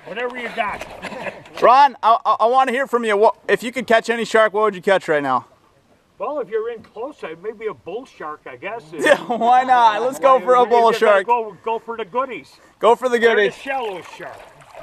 Whatever you got. Ron, I want to hear from you. If you could catch any shark, what would you catch right now? Well, if you're in close, maybe a bull shark, I guess. Yeah, why not? Let's go for a bull shark. Go for the goodies. Go for the goodies. Or the shallow shark.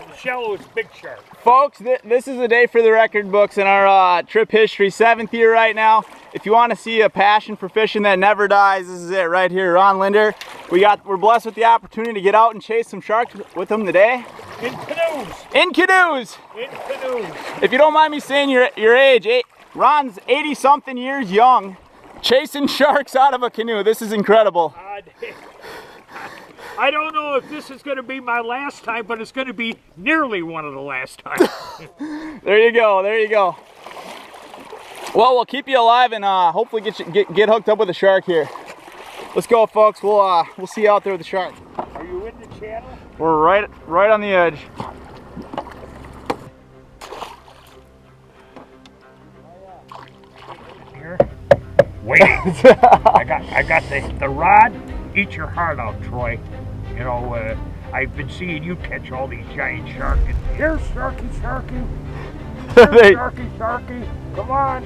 The shallow is big shark. Folks, this is a day for the record books in our trip history. 7th year right now. If you want to see a passion for fishing that never dies, this is it right here. Ron Lindner. We're blessed with the opportunity to get out and chase some sharks with him today. In canoes. In canoes. In canoes. If you don't mind me saying your age, Ron's 80-something years young, chasing sharks out of a canoe. This is incredible. I don't know if this is going to be my last time, but it's going to be nearly one of the last times. There you go. There you go. Well, we'll keep you alive and hopefully get hooked up with a shark here. Let's go, folks. We'll see you out there with the shark. Are you in the channel? We're right on the edge. Here. Waiting. I got the rod. Eat your heart out, Troy. You know, I've been seeing you catch all these giant sharks. Here's Sharky, Sharky. Here's Sharky, Sharky. Come on.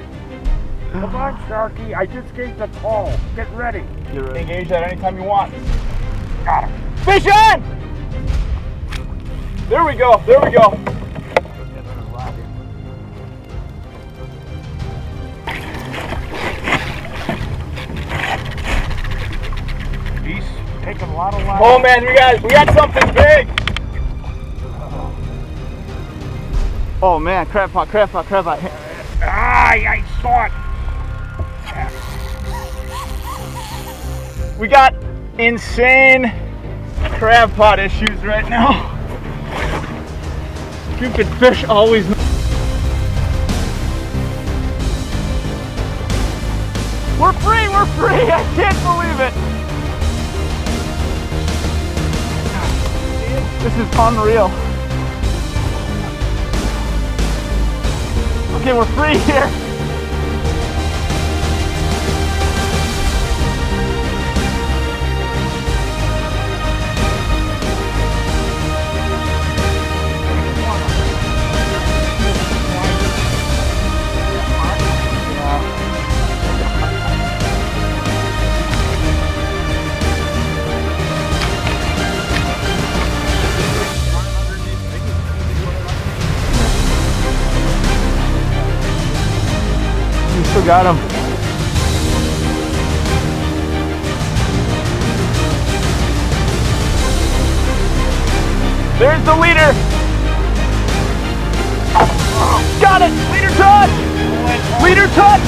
Come on, Sharky. I just gave the call. Get ready. Engage that anytime you want. Got him. Fish on! There we go. There we go. He's taking a lot of line. Oh man, we got something big. Oh man, crab pot. I saw it. We got insane crab pot issues right now. Stupid fish always. We're free, I can't believe it. This is unreal. Okay, we're free here. Still got him. There's the leader. Got it. Leader touch. Leader touch.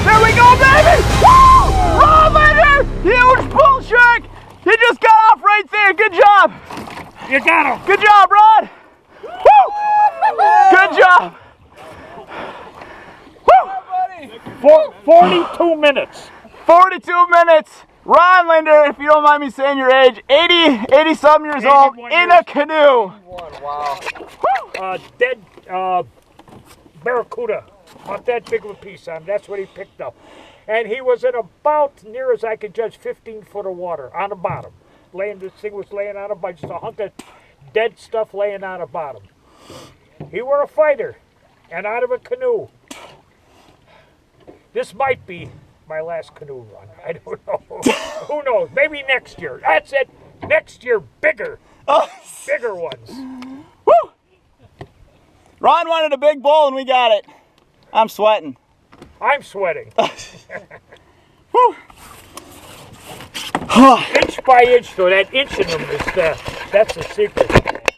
There we go, baby. Woo! Ron Lindner. Huge bull shark. He just got off right there. Good job. You got him. Good job, Rod. Woo! Good job. 42 minutes. 42 minutes. Ron Lindner, if you don't mind me saying your age, 80-some years old, in a canoe. Wow. Dead barracuda. Not that big of a piece on him. That's what he picked up. And he was in about, near as I could judge, 15 foot of water on the bottom. This thing was laying on a bunch, just a hunk of dead stuff laying on the bottom. He were a fighter and out of a canoe. This might be my last canoe run. I don't know. Who knows? Maybe next year. That's it. Next year, bigger. Bigger ones. Woo! Ron wanted a big bull and we got it. I'm sweating. I'm sweating. Woo! Inch by inch, though. That inch in them is that's the secret.